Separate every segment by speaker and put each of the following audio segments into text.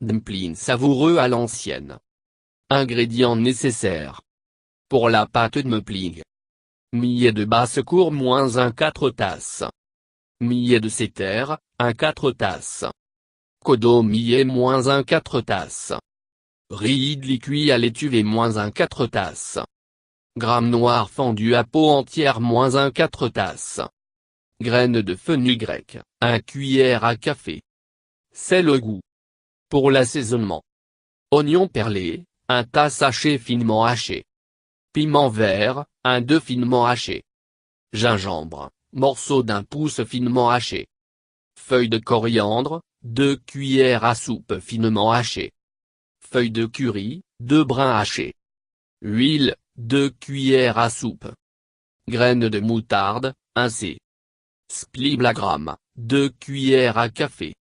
Speaker 1: Dumpling savoureux à l'ancienne. Ingrédients nécessaires. Pour la pâte dumpling. Millet de basse-cour -1 4 tasses. Millet de Setter, 1 4 tasses. Kodo millet -1 4 tasses. Riz idli cuit à l'étuvée -1 4 tasses. Gramme noir fendu à peau entière -1 4 tasses. Graines de fenugrec, 1 cuillère à café. Sel au goût. Pour l'assaisonnement. Oignon perlé, 1 tasse haché finement haché. Piment vert, 2 finement haché. Gingembre, morceau d'1 pouce finement haché. Feuilles de coriandre, 2 cuillères à soupe finement hachées. Feuilles de curry, 2 brins hachés. Huile, 2 cuillères à soupe. Graines de moutarde, 1 c. Spliblagramme, 2 cuillères à café.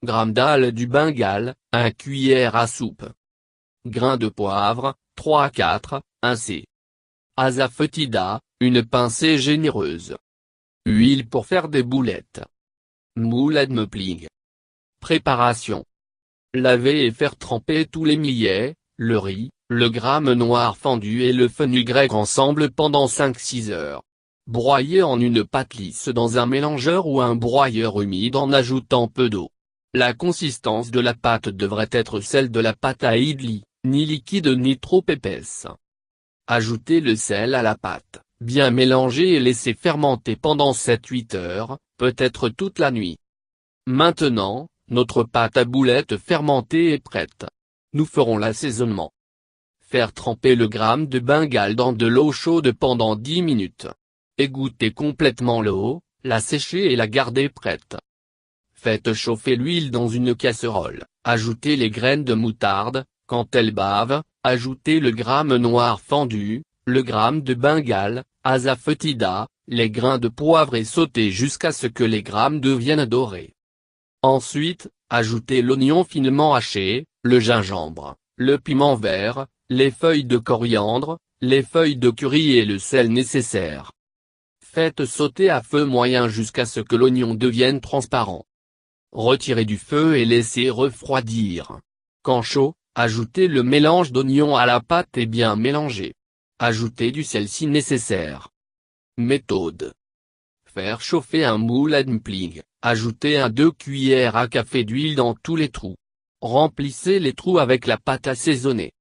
Speaker 1: Gramme d'ail du Bengale, 1 cuillère à soupe. Grains de poivre, 3 à 4, 1 c. Asafoetida, une pincée généreuse. Huile pour faire des boulettes. Moule à dumpling. Préparation. Laver et faire tremper tous les millets, le riz, le gramme noir fendu et le fenugrec ensemble pendant 5-6 heures. Broyer en une pâte lisse dans un mélangeur ou un broyeur humide en ajoutant peu d'eau. La consistance de la pâte devrait être celle de la pâte à idli, ni liquide ni trop épaisse. Ajoutez le sel à la pâte, bien mélanger et laisser fermenter pendant 7-8 heures, peut-être toute la nuit. Maintenant, notre pâte à boulettes fermentée est prête. Nous ferons l'assaisonnement. Faire tremper le gramme de Bengale dans de l'eau chaude pendant 10 minutes. Égoutter complètement l'eau, la sécher et la garder prête. Faites chauffer l'huile dans une casserole, ajoutez les graines de moutarde, quand elles bavent, ajoutez le gramme noir fendu, le gramme de Bengale, asafoetida, les grains de poivre et sautez jusqu'à ce que les grammes deviennent dorés. Ensuite, ajoutez l'oignon finement haché, le gingembre, le piment vert, les feuilles de coriandre, les feuilles de curry et le sel nécessaire. Faites sauter à feu moyen jusqu'à ce que l'oignon devienne transparent. Retirez du feu et laissez refroidir. Quand chaud, ajoutez le mélange d'oignons à la pâte et bien mélanger. Ajoutez du sel si nécessaire. Méthode. Faire chauffer un moule à dumpling, ajoutez 2 cuillères à café d'huile dans tous les trous. Remplissez les trous avec la pâte assaisonnée.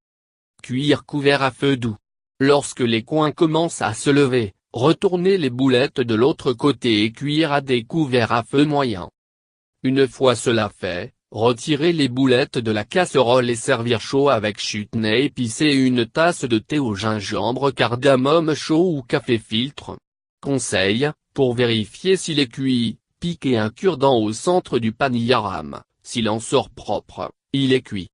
Speaker 1: Cuire couvert à feu doux. Lorsque les coins commencent à se lever, retournez les boulettes de l'autre côté et cuire à des couverts à feu moyen. Une fois cela fait, retirez les boulettes de la casserole et servir chaud avec chutney épicé et une tasse de thé au gingembre cardamome chaud ou café filtre. Conseil, pour vérifier s'il est cuit, piquez un cure-dent au centre du panillaram, s'il en sort propre, il est cuit.